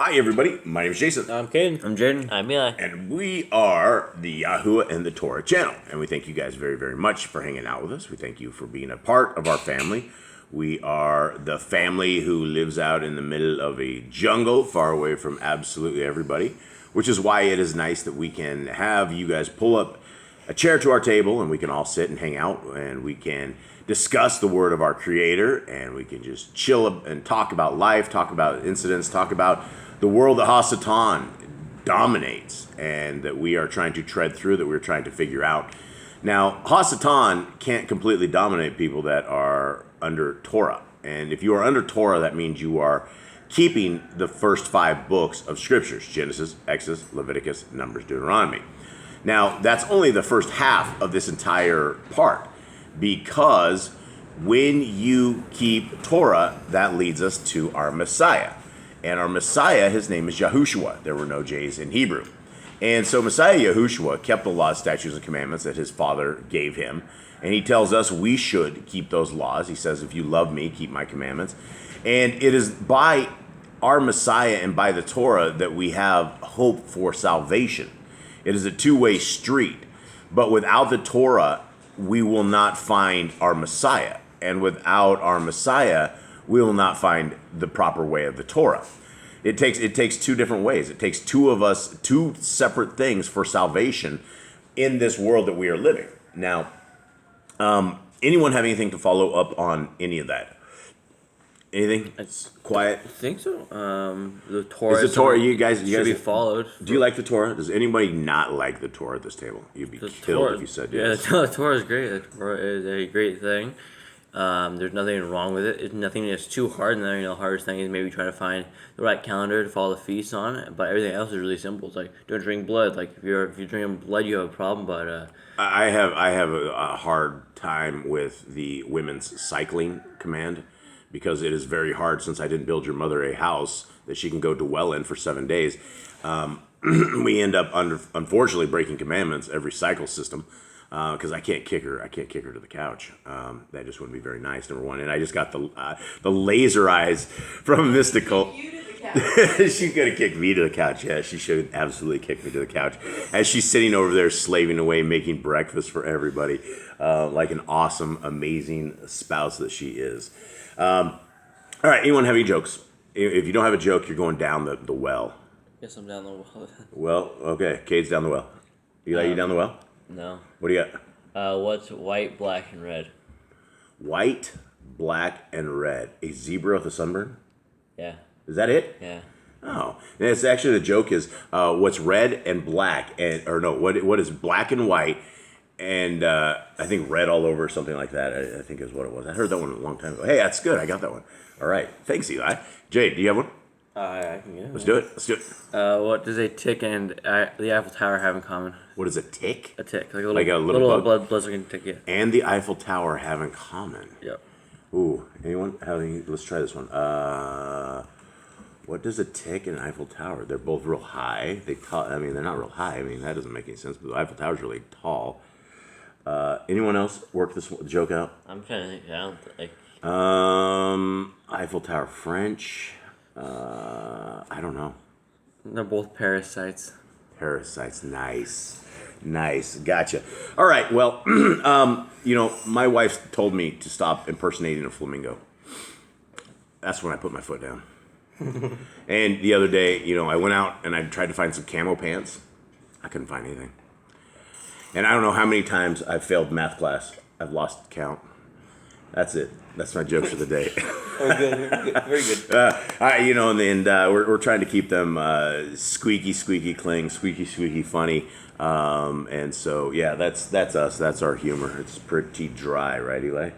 Hi, everybody. My name is Jason. I'm Caden. I'm Jaden. I'm Eli. And we are the YAHOSHUA and the Torah channel. And we thank you guys very, very much for hanging out with us. We thank you for being a part of our family. We are the family who lives out in the middle of a jungle, far away from absolutely everybody, which is why it is nice that we can have you guys pull up a chair to our table and we can all sit and hang out and we can discuss the word of our Creator and we can just chill and talk about life, talk about incidents, talk about the world that Hasatan dominates and that we are trying to tread through, that we're trying to figure out. Now, Hasatan can't completely dominate people that are under Torah. And if you are under Torah, that means you are keeping the first 5 books of scriptures: Genesis, Exodus, Leviticus, Numbers, Deuteronomy. Now, that's only the first half of this entire part, because when you keep Torah, that leads us to our Messiah. And our Messiah, his name is YAHOSHUA. There were no J's in Hebrew. And so Messiah YAHOSHUA kept the laws, statutes, and commandments that his father gave him. And he tells us we should keep those laws. He says, if you love me, keep my commandments. And it is by our Messiah and by the Torah that we have hope for salvation. It is a two-way street. But without the Torah, we will not find our Messiah. And without our Messiah, we will not find the proper way of the Torah. It takes two different ways. It takes two of us, two separate things for salvation in this world that we are living. Now, anyone have anything to follow up on any of that? Anything? It's quiet. I think so. The Torah. Is the Torah? You guys be followed. Do you like the Torah? Does anybody not like the Torah at this table? You'd be killed if you said yes. Yeah, the Torah is great. The Torah is a great thing. There's nothing wrong with it. It's nothing that's too hard. And then, the hardest thing is maybe trying to find the right calendar to follow the feasts on. But everything else is really simple. It's like, don't drink blood. Like if you're drinking blood, you have a problem. But I have a hard time with the women's cycling command, because it is very hard, since I didn't build your mother a house that she can go dwell in for 7 days. We end up unfortunately breaking commandments every cycle system. Because I can't kick her to the couch. That just wouldn't be very nice, number one. And I just got the laser eyes from Mystical. She's gonna kick me to the couch. Yeah, she should absolutely kick me to the couch as she's sitting over there slaving away, making breakfast for everybody, like an awesome, amazing spouse that she is. All right, anyone have any jokes? If you don't have a joke, you're going down the well. Guess I'm down the well. Well, okay, Cade's down the well. Eli, you down the well? No. What do you got? What's white, black, and red? White, black, and red. A zebra with a sunburn? Yeah. Is that it? Yeah. Oh. And it's actually, the joke is what's red and black, what is black and white, and I think red all over, something like that, I think is what it was. I heard that one a long time ago. Hey, that's good. I got that one. All right. Thanks, Eli. Jade, do you have one? I can get it. Let's do it. What does a tick and the Eiffel Tower have in common? What is a tick? A tick. Like a little bug? blood-sucking tick, yeah. And the Eiffel Tower have in common. Yep. Ooh, anyone? Let's try this one. What does a tick and an Eiffel Tower? They're both real high. They're not real high. That doesn't make any sense, but the Eiffel Tower's really tall. Anyone else work this joke out? I'm trying to think. I don't like. Eiffel Tower French. I don't know. They're both parasites. Parasites, nice, gotcha. All right, well, my wife told me to stop impersonating a flamingo. That's when I put my foot down. And the other day, I went out and I tried to find some camo pants. I couldn't find anything. And I don't know how many times I've failed math class. I've lost count. That's it. That's my joke for the day. Very good. Very good. We're trying to keep them squeaky clean, squeaky funny. And so, yeah, that's us. That's our humor. It's pretty dry, right, Eli?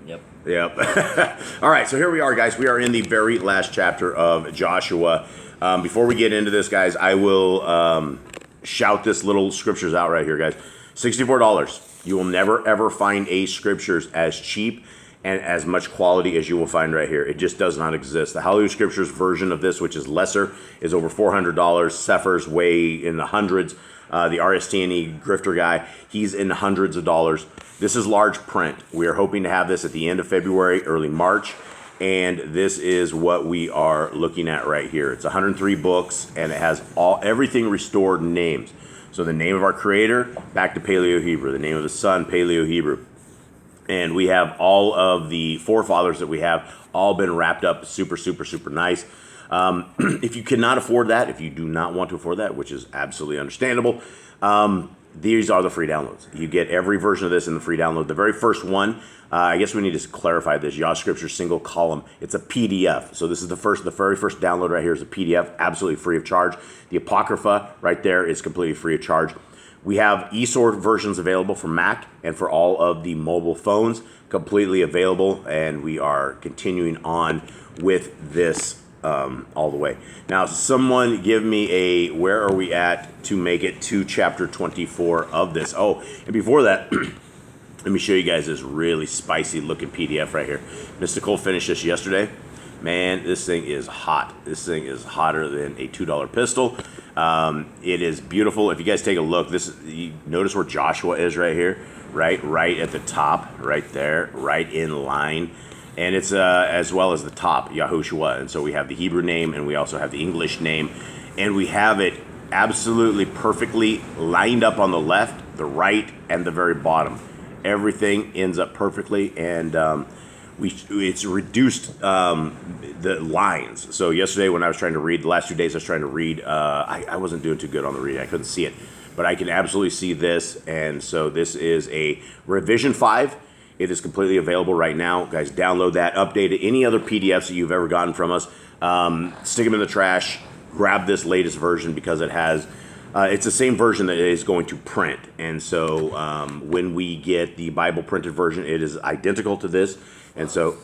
Yep. All right, so here we are, guys. We are in the very last chapter of Joshua. Before we get into this, guys, I will shout this little scriptures out right here, guys. $64. You will never, ever find a scriptures as cheap and as much quality as you will find right here. It just does not exist. The Hallelujah Scriptures version of this, which is lesser, is over $400. Sephir's way in the hundreds. The RST&E grifter guy, he's in the hundreds of dollars. This is large print. We are hoping to have this at the end of February, early March. And this is what we are looking at right here. It's 103 books, and it has everything restored names. So the name of our creator, back to Paleo-Hebrew. The name of the son, Paleo-Hebrew. And we have all of the forefathers that we have all been wrapped up super, super, super nice. If you cannot afford that, if you do not want to afford that, which is absolutely understandable, these are the free downloads. You get every version of this in the free download. The very first one, I guess we need to clarify this. Yah Scripture single column. It's a PDF. So this is the very first download right here is a PDF, absolutely free of charge. The Apocrypha right there is completely free of charge. We have eSword versions available for Mac and for all of the mobile phones, completely available, and we are continuing on with this all the way. Now, someone give me where are we at to make it to chapter 24 of this? Oh, and before that, let me show you guys this really spicy looking PDF right here. Mr. Cole finished this yesterday. Man, this thing is hot. This thing is hotter than a $2 pistol. It is beautiful. If you guys take a look, you notice where Joshua is right here, right at the top, right there, right in line. And it's as well as the top, YAHOSHUA. And so we have the Hebrew name, and we also have the English name. And we have it absolutely perfectly lined up on the left, the right, and the very bottom. Everything ends up perfectly, and it's reduced the lines. So yesterday when I was trying to read, the last 2 days I was trying to read, I wasn't doing too good on the reading. I couldn't see it. But I can absolutely see this, and so this is a revision 5. It is completely available right now. Guys, download that, update it. Any other PDFs that you've ever gotten from us, stick them in the trash. Grab this latest version because it has, it's the same version that is going to print. And so when we get the Bible printed version, it is identical to this. And so,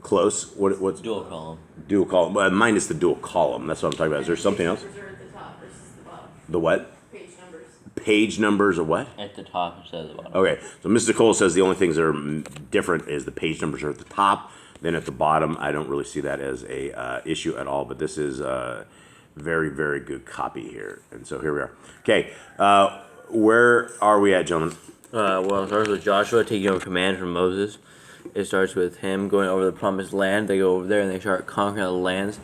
close. What's Dual column. Dual column. Well, mine is the dual column. That's what I'm talking about. Is there something else? Numbers are at the top versus the bottom. The what? Page numbers. Page numbers or what? At the top instead of the bottom. Okay, so Mr. Cole says the only things that are different is the page numbers are at the top, then at the bottom. I don't really see that as a issue at all, but this is a very, very good copy here. And so here we are. Okay, where are we at, gentlemen? Well, it starts with Joshua taking over command from Moses. It starts with him going over the promised land. They go over there and they start conquering the lands.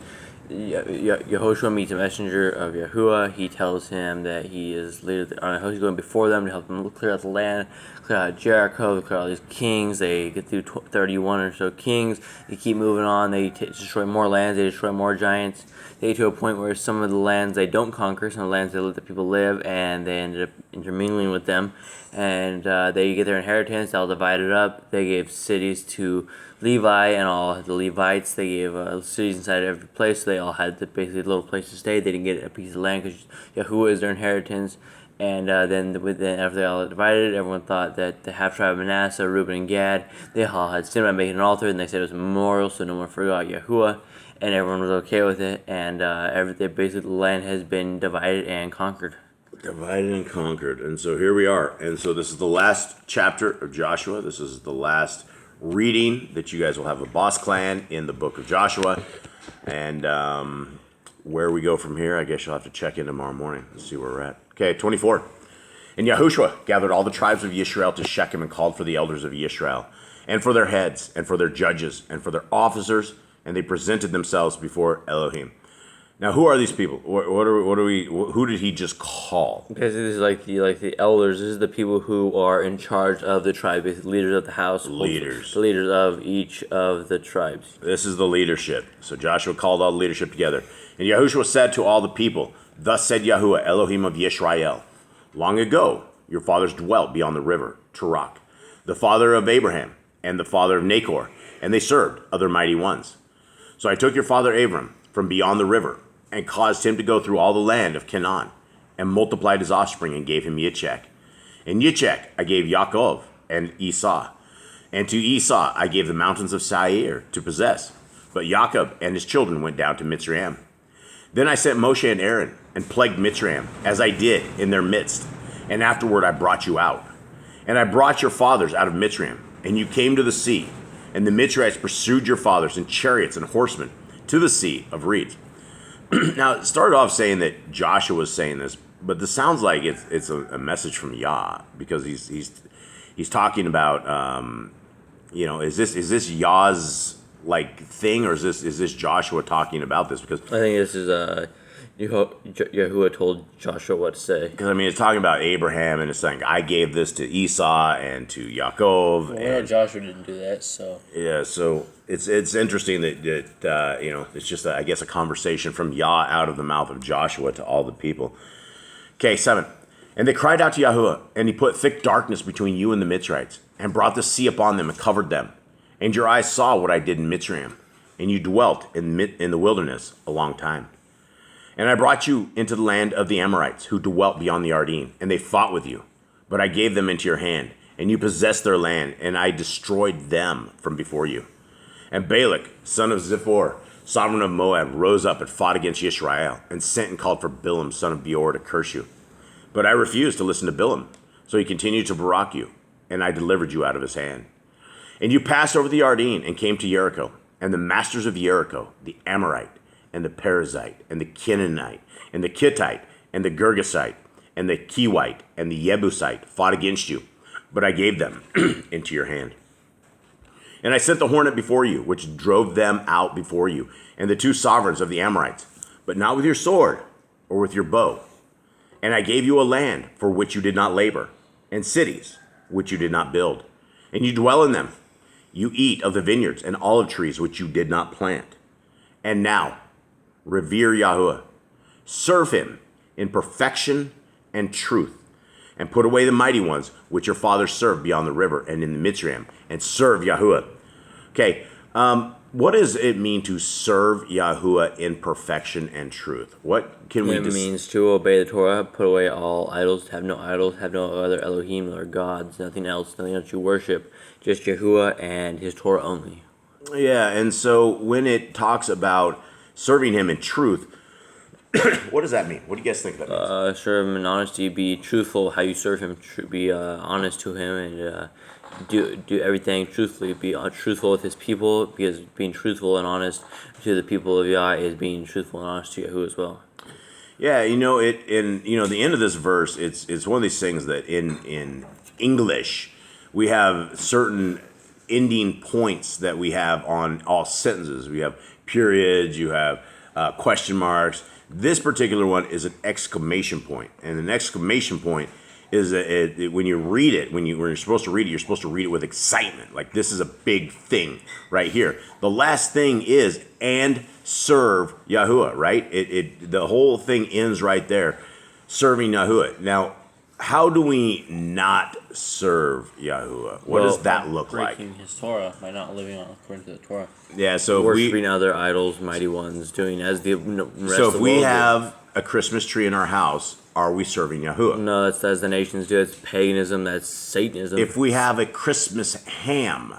YAHOSHUA meets a messenger of Yahuwah. He tells him that he is leader. He's going before them to help them clear out the land, clear out Jericho, clear out all these kings. They get through 31 or so kings. They keep moving on. They destroy more lands. They destroy more giants. They get to a point where some of the lands they don't conquer, some of the lands they let the people live, and they ended up intermingling with them. And they get their inheritance. They'll divide it up. They gave cities to Levi and all the Levites. They gave cities inside every place. So they all had basically a little place to stay. They didn't get a piece of land because Yahuwah is their inheritance. And then after they all divided, everyone thought that the half tribe of Manasseh, Reuben, and Gad, they all had sinned by making an altar, and they said it was a memorial, so no one forgot Yahuwah, and everyone was okay with it. And basically the land has been divided and conquered. Divided and conquered. And so here we are. And so this is the last chapter of Joshua. This is the last reading that you guys will have a boss clan in the book of Joshua. And where we go from here, I guess you'll have to check in tomorrow morning and see where we're at. Okay, 24. And YAHOSHUA gathered all the tribes of Yisrael to Shechem and called for the elders of Yisrael, and for their heads, and for their judges, and for their officers, and they presented themselves before Elohim. Now, who are these people? Who did he just call? Because this is like the elders. This is the people who are in charge of the tribe, basically leaders of the house. Leaders. The leaders of each of the tribes. This is the leadership. So Joshua called all the leadership together. And YAHOSHUA said to all the people, "Thus said Yahuwah, Elohim of Yisrael, long ago your fathers dwelt beyond the river, Turok, the father of Abraham, and the father of Nachor, and they served other mighty ones. So I took your father Abram from beyond the river, and caused him to go through all the land of Canaan, and multiplied his offspring, and gave him Yitzchak. And Yitzchak I gave Yaakov and Esau. And to Esau I gave the mountains of Seir to possess. But Jacob and his children went down to Mitzrayim. Then I sent Moshe and Aaron, and plagued Mitzrayim, as I did in their midst. And afterward I brought you out. And I brought your fathers out of Mitzrayim, and you came to the sea. And the Mitzrayites pursued your fathers in chariots and horsemen to the sea of reeds." Now, it started off saying that Joshua was saying this, but this sounds like it's a message from Yah, because he's talking about, is this Yah's like thing, or is this Joshua talking about this? Because I think this is Yahuwah told Joshua what to say. I mean, it's talking about Abraham, and it's saying, I gave this to Esau and to Yaakov. Well, we know and Joshua didn't do that, so. yeah, so it's interesting that it's just I guess a conversation from Yah out of the mouth of Joshua to all the people. Okay, 7. And they cried out to Yahuwah, and he put thick darkness between you and the Mitzrites, and brought the sea upon them and covered them. And your eyes saw what I did in Mitzrayim, and you dwelt in the wilderness a long time. And I brought you into the land of the Amorites, who dwelt beyond the Ardean, and they fought with you. But I gave them into your hand, and you possessed their land, and I destroyed them from before you. And Balak, son of Zippor, sovereign of Moab, rose up and fought against Yisrael, and sent and called for Bilam, son of Beor, to curse you. But I refused to listen to Bilam, so he continued to barak you, and I delivered you out of his hand. And you passed over the Ardean and came to Jericho, and the masters of Jericho, the Amorite, and the Perizzite, and the Canaanite, and the Kittite, and the Girgasite, and the Kiwite, and the Jebusite fought against you, but I gave them into your hand. And I sent the hornet before you, which drove them out before you, and the 2 sovereigns of the Amorites, but not with your sword or with your bow. And I gave you a land for which you did not labor, and cities which you did not build. And you dwell in them. You eat of the vineyards and olive trees which you did not plant. And now, revere Yahuwah. Serve him in perfection and truth. And put away the mighty ones which your fathers served beyond the river and in the Mitzrayim. And serve Yahuwah. Okay, what does it mean to serve Yahuwah in perfection and truth? What can we? It means to obey the Torah, put away all idols, have no other Elohim or gods, nothing else you worship, just Yahuwah and His Torah only. Yeah, and so when it talks about serving Him in truth, what does that mean? What do you guys think that means? Serve Him in honesty, be truthful how you serve Him, be honest to Him, and do everything truthfully. Be truthful with His people, because being truthful and honest to the people of Yah is being truthful and honest to Yahuwah as well. Yeah, the end of this verse, it's one of these things that in English we have certain ending points that we have on all sentences. We have periods, you have question marks. This particular one is an exclamation point, and an exclamation point is when you read it, when you're supposed to read it, you're supposed to read it with excitement. Like, this is a big thing right here. The last thing is, and serve Yahuwah, right? The whole thing ends right there, serving Yahuwah. Now, how do we not serve Yahuwah? What does that look like? Breaking His Torah by not living according to the Torah. Yeah, so Worshipping other idols, mighty ones, doing as the rest so of the if we world have a Christmas tree in our house, are we serving Yahuwah? No, that's as the nations do. It's paganism. That's Satanism. If we have a Christmas ham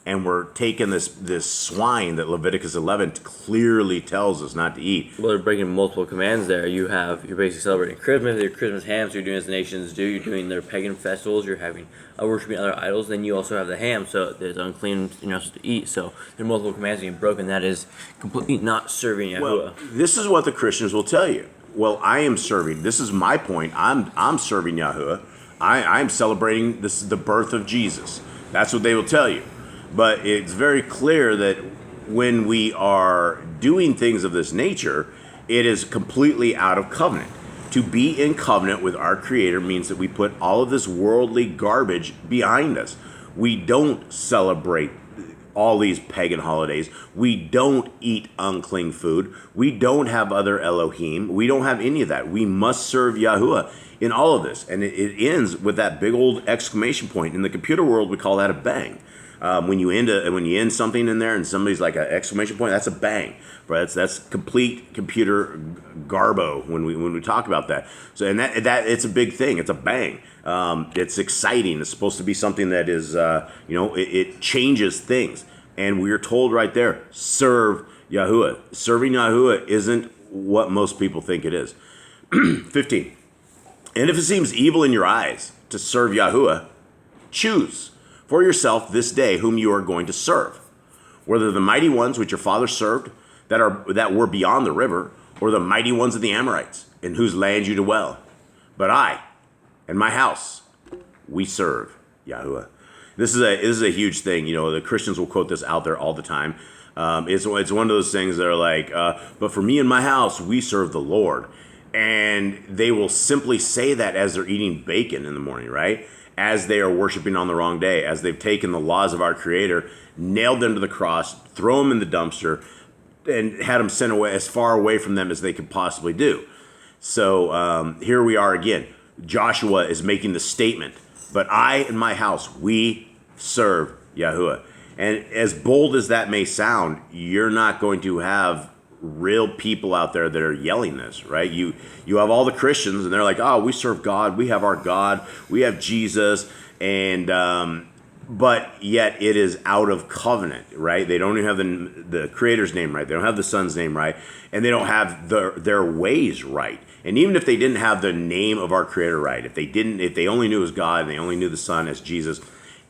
and we're taking this swine that Leviticus 11 clearly tells us not to eat. Well, they're breaking multiple commands there. You're basically celebrating Christmas. Your Christmas hams, you're doing as the nations do. You're doing their pagan festivals. You're having worshiping other idols. Then you also have the ham, so there's unclean, you're not supposed to eat. So there are multiple commands being broken. That is completely not serving Yahuwah. Well, this is what the Christians will tell you. Well, I am serving. This is my point. I'm serving Yahuwah. I'm celebrating the birth of Jesus. That's what they will tell you. But it's very clear that when we are doing things of this nature, it is completely out of covenant. To be in covenant with our Creator means that we put all of this worldly garbage behind us. We don't celebrate all these pagan holidays. We don't eat unclean food. We don't have other Elohim. We don't have any of that. We must serve Yahuwah in all of this. And it ends with that big old exclamation point. In the computer world, we call that a bang. When you end something in there and somebody's like an exclamation point, that's a bang, right? That's complete computer garbo when we talk about that. So and that it's a big thing. It's a bang. It's exciting. It's supposed to be something that is it changes things. And we are told right there, serve Yahuwah. Serving Yahuwah isn't what most people think it is. 15. And if it seems evil in your eyes to serve Yahuwah, choose for yourself this day whom you are going to serve, whether the mighty ones which your fathers served that were beyond the river, or the mighty ones of the Amorites, in whose land you dwell. But I and my house, we serve Yahuwah. This is a huge thing. The Christians will quote this out there all the time. It's one of those things that are like, but for me and my house, we serve the Lord. And they will simply say that as they're eating bacon in the morning, right? As they are worshiping on the wrong day, as they've taken the laws of our Creator, nailed them to the cross, throw them in the dumpster, and had them sent away as far away from them as they could possibly do. So here we are again. Joshua is making the statement, but I and my house, we serve Yahuwah. And as bold as that may sound, you're not going to have real people out there that are yelling this, right? You have all the Christians, and they're like, oh, we serve God, we have our God, we have Jesus, and but yet it is out of covenant, right? They don't even have the Creator's name right, they don't have the Son's name right, and they don't have their ways right. And even if they didn't have the name of our Creator right, if they only knew as God and they only knew the Son as Jesus,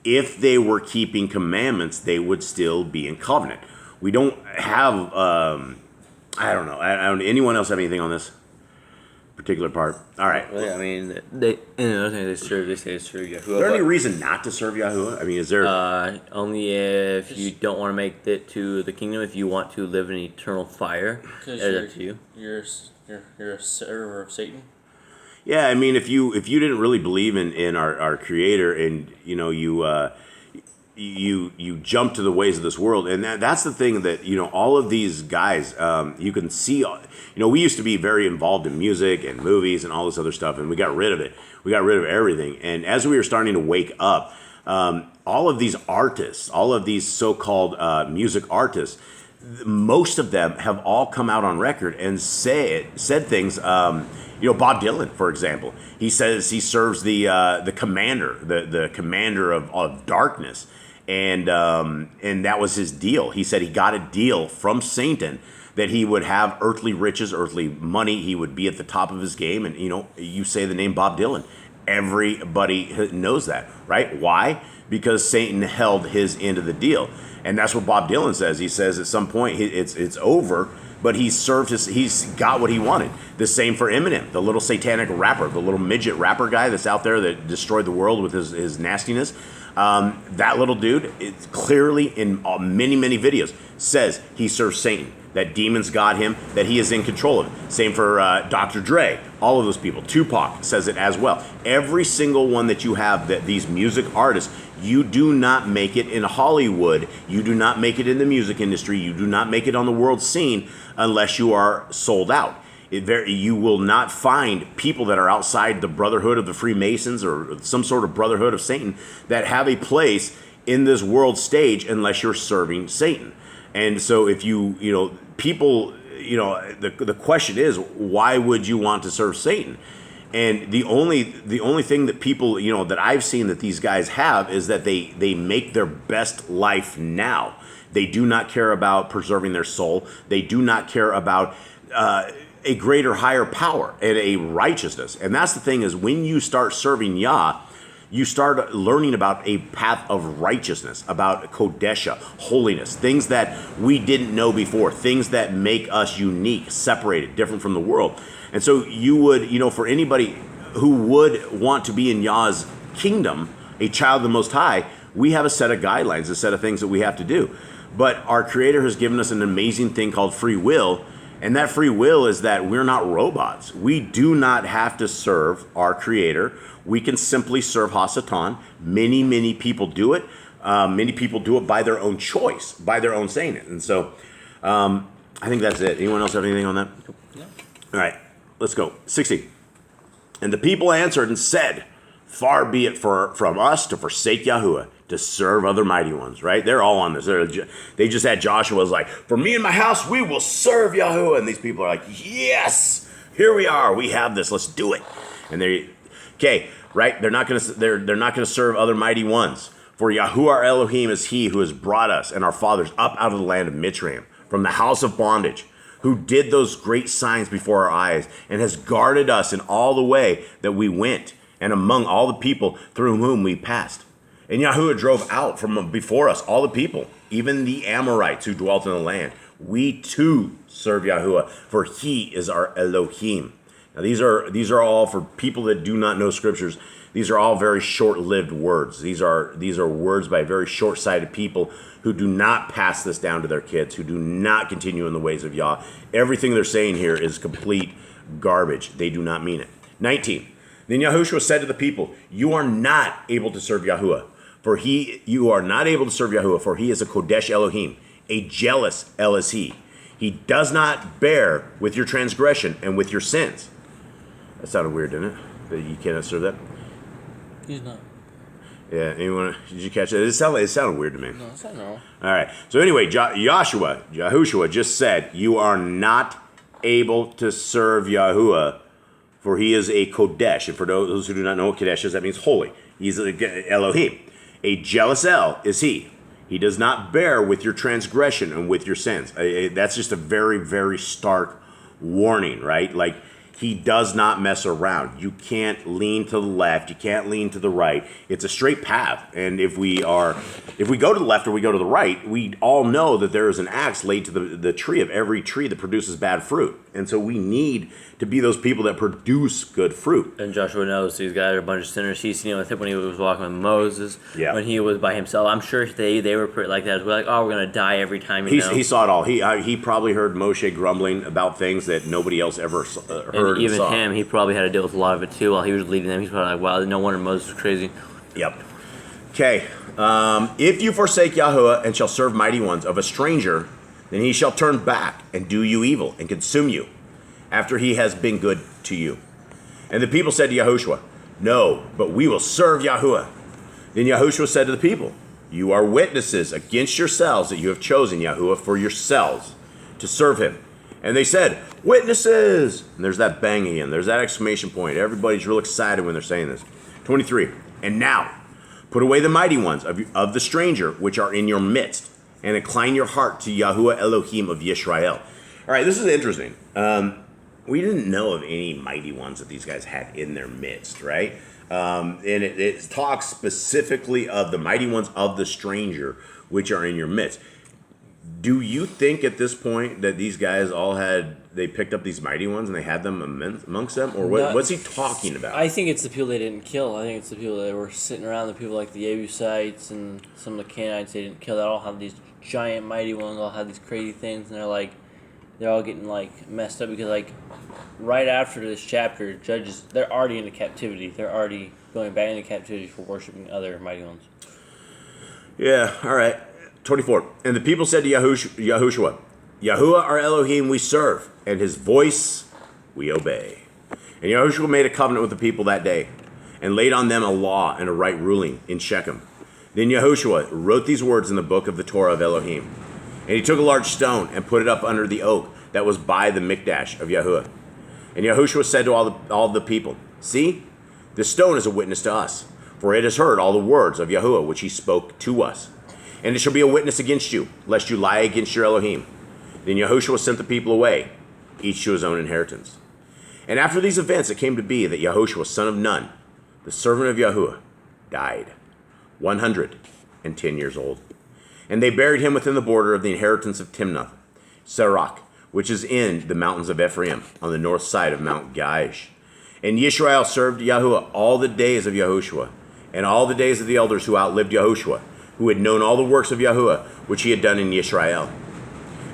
if they were keeping commandments, they would still be in covenant. We don't have I don't know. Anyone else have anything on this particular part? All right. Well, yeah, I mean, they another thing they say they serve Yahuwah. Is there any reason not to serve Yahuwah? I mean, is there? Only if you don't want to make it to the kingdom. If you want to live in eternal fire, that's up to you. You're a server of Satan. Yeah, I mean, if you didn't really believe in our Creator, and you jump to the ways of this world, and that's the thing that all of these guys, you can see. We used to be very involved in music and movies and all this other stuff, and we got rid of it. We got rid of everything, and as we were starting to wake up, all of these artists, all of these so-called music artists, most of them have all come out on record and said things. Bob Dylan, for example, he says he serves the commander, the commander of darkness, and that was his deal. He said he got a deal from Satan that he would have earthly riches, earthly money. He would be at the top of his game, and you say the name Bob Dylan, everybody knows that, right? Why? Because Satan held his end of the deal. And that's what Bob Dylan says. He says at some point it's over, but he's got what he wanted. The same for Eminem, the little satanic rapper, the little midget rapper guy that's out there that destroyed the world with his nastiness. That little dude, it's clearly in many, many videos, says he serves Satan, that demons got him, that he is in control of it. Same for Dr. Dre, all of those people. Tupac says it as well. Every single one that you have, that these music artists, you do not make it in Hollywood, you do not make it in the music industry, you do not make it on the world scene unless you are sold out. You will not find people that are outside the Brotherhood of the Freemasons or some sort of Brotherhood of Satan that have a place in this world stage unless you're serving Satan. And so if people, the question is, why would you want to serve Satan? And the only thing that people, that I've seen that these guys have is that they make their best life now. They do not care about preserving their soul. They do not care about a greater, higher power and a righteousness. And that's the thing, is when you start serving Yah, you start learning about a path of righteousness, about Kodesha, holiness, things that we didn't know before, things that make us unique, separated, different from the world. And so you would, for anybody who would want to be in Yah's kingdom, a child of the Most High, we have a set of guidelines, a set of things that we have to do. But our Creator has given us an amazing thing called free will. And that free will is that we're not robots. We do not have to serve our Creator. We can simply serve Hasatan. Many, many people do it. Many people do it by their own choice, by their own saying it. And so I think that's it. Anyone else have anything on that? No. All right, let's go. 60. And the people answered and said, far be it from us to forsake Yahuwah, to serve other mighty ones, right? They're all on this. They just had Joshua's like, for me and my house, we will serve Yahuwah. And these people are like, yes, here we are. We have this. Let's do it. And right? They're not going to serve other mighty ones. For Yahuwah our Elohim is he who has brought us and our fathers up out of the land of Mitzrayim, from the house of bondage, who did those great signs before our eyes, and has guarded us in all the way that we went, and among all the people through whom we passed. And Yahuwah drove out from before us all the people, even the Amorites who dwelt in the land. We too serve Yahuwah, for he is our Elohim. Now these are all for people that do not know scriptures. These are all very short-lived words. These are words by very short-sighted people who do not pass this down to their kids, who do not continue in the ways of Yah. Everything they're saying here is complete garbage. They do not mean it. 19. Then Yahushua said to the people, "You are not able to serve Yahuwah, for he is a Kodesh Elohim, a jealous El is he. He does not bear with your transgression and with your sins." That sounded weird, didn't it? That you cannot serve that? He's not. Yeah, anyone? Did you catch it? It sounded weird to me. No, it's not normal. All right. So anyway, Yahushua just said, "You are not able to serve Yahuwah, for he is a Kodesh." And for those who do not know what Kodesh is, that means holy. He's Elohim. A jealous El is he. He does not bear with your transgression and with your sins. That's just a very, very stark warning, right? Like, he does not mess around. You can't lean to the left. You can't lean to the right. It's a straight path. And if we go to the left or we go to the right, we all know that there is an axe laid to the tree of every tree that produces bad fruit. And so we need to be those people that produce good fruit. And Joshua knows these guys are a bunch of sinners. He's seen it with him when he was walking with Moses. Yeah. When he was by himself. I'm sure they were pretty like that as well. Like, oh, we're going to die every time. He saw it all. He probably heard Moshe grumbling about things that nobody else ever heard and even saw. him, he probably had to deal with a lot of it too while he was leading them. He's probably like, wow, no wonder Moses was crazy. Yep. Okay. If you forsake Yahuwah and shall serve mighty ones of a stranger, then he shall turn back and do you evil and consume you after he has been good to you. And the people said to Yahushua, "No, but we will serve Yahuwah." Then Yahushua said to the people, "You are witnesses against yourselves that you have chosen Yahuwah for yourselves to serve him." And they said, "Witnesses!" And there's that bang again. There's that exclamation point. Everybody's real excited when they're saying this. 23. And now, put away the mighty ones of the stranger which are in your midst, and incline your heart to Yahuwah Elohim of Yisrael. All right, this is interesting. We didn't know of any mighty ones that these guys had in their midst, right? And it talks specifically of the mighty ones of the stranger which are in your midst. Do you think at this point that these guys they picked up these mighty ones and they had them amongst them? Or what's he talking about? I think it's the people they didn't kill. I think it's the people that were sitting around, the people like the Jebusites and some of the Canaanites they didn't kill. They all have these giant mighty ones, all have these crazy things, and they're all getting like messed up because like right after this chapter, Judges, they're already into captivity. They're already going back into captivity for worshiping other mighty ones. Yeah, all right. 24. And the people said to Yahushua, "Yahuwah our Elohim we serve, and his voice we obey." And Yahushua made a covenant with the people that day, and laid on them a law and a right ruling in Shechem. Then Yahushua wrote these words in the book of the Torah of Elohim. And he took a large stone and put it up under the oak that was by the mikdash of Yahuwah. And Yahushua said to all the people, "See, this stone is a witness to us, for it has heard all the words of Yahuwah which he spoke to us. And it shall be a witness against you, lest you lie against your Elohim." Then Yahushua sent the people away, each to his own inheritance. And after these events it came to be that Yahushua, son of Nun, the servant of Yahuwah, died, 110 years old. And they buried him within the border of the inheritance of Timnath, Serach, which is in the mountains of Ephraim, on the north side of Mount Gaish. And Yisrael served Yahuwah all the days of Yahushua, and all the days of the elders who outlived Yahushua, who had known all the works of Yahuwah, which he had done in Yisrael.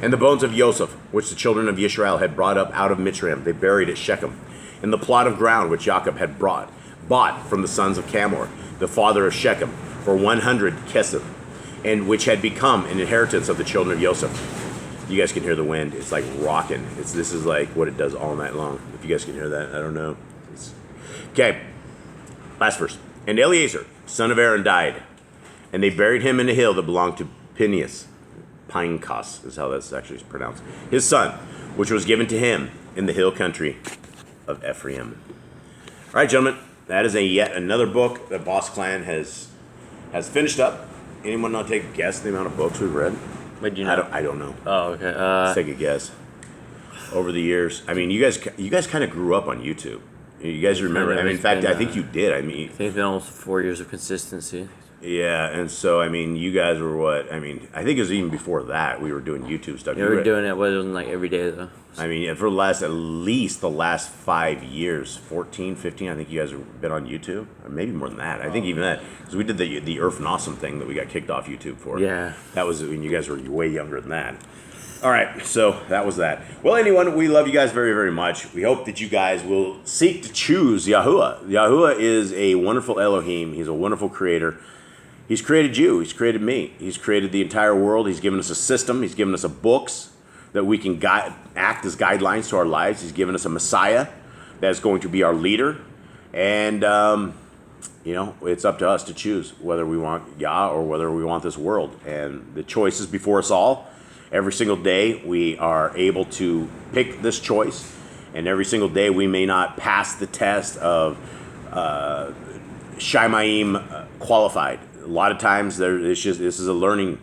And the bones of Joseph, which the children of Yisrael had brought up out of Mitzrayim, they buried at Shechem, in the plot of ground which Jacob had bought from the sons of Camor, the father of Shechem, for 100 kesef, and which had become an inheritance of the children of Joseph. You guys can hear the wind. It's like rocking. This is like what it does all night long. If you guys can hear that, I don't know. Okay, last verse. And Eleazar, son of Aaron, died, and they buried him in a hill that belonged to Pinecas is how that's actually pronounced, his son, which was given to him in the hill country of Ephraim. All right, gentlemen, that is yet another book that Boss Clan has finished up. Anyone not take a guess the amount of books we've read? Wait, do you know? I don't know. Oh, okay. Let's take a guess. Over the years, I mean, you guys kind of grew up on YouTube. You guys remember? I mean, in fact, I think you did. I mean, I think it's been almost 4 years of consistency. Yeah, and so I mean, you guys were what? I mean, I think it was even before that we were doing YouTube stuff. Yeah, we were doing it, but it wasn't like every day though. I mean, for at least the last 5 years, 14, 15, I think you guys have been on YouTube. Or maybe more than that. I think even that. Because we did the Earth and Awesome thing that we got kicked off YouTube for. Yeah. That was when you guys were way younger than that. All right, so that was that. Well, anyone, we love you guys very, very much. We hope that you guys will seek to choose Yahuwah. Yahuwah is a wonderful Elohim. He's a wonderful creator. He's created you. He's created me. He's created the entire world. He's given us a system. He's given us a books that we can act as guidelines to our lives. He's given us a Messiah that's going to be our leader. And, it's up to us to choose whether we want Yah or whether we want this world. And the choice is before us all. Every single day we are able to pick this choice. And every single day we may not pass the test of Shaimaim qualified. A lot of times this is a learning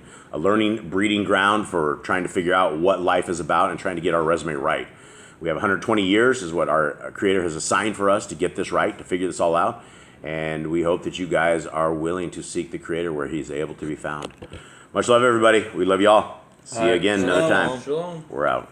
breeding ground for trying to figure out what life is about and trying to get our resume right. We have 120 years is what our Creator has assigned for us to get this right, to figure this all out. And we hope that you guys are willing to seek the Creator where He's able to be found. Much love, everybody. We love y'all. See you again another time. Shalom. We're out.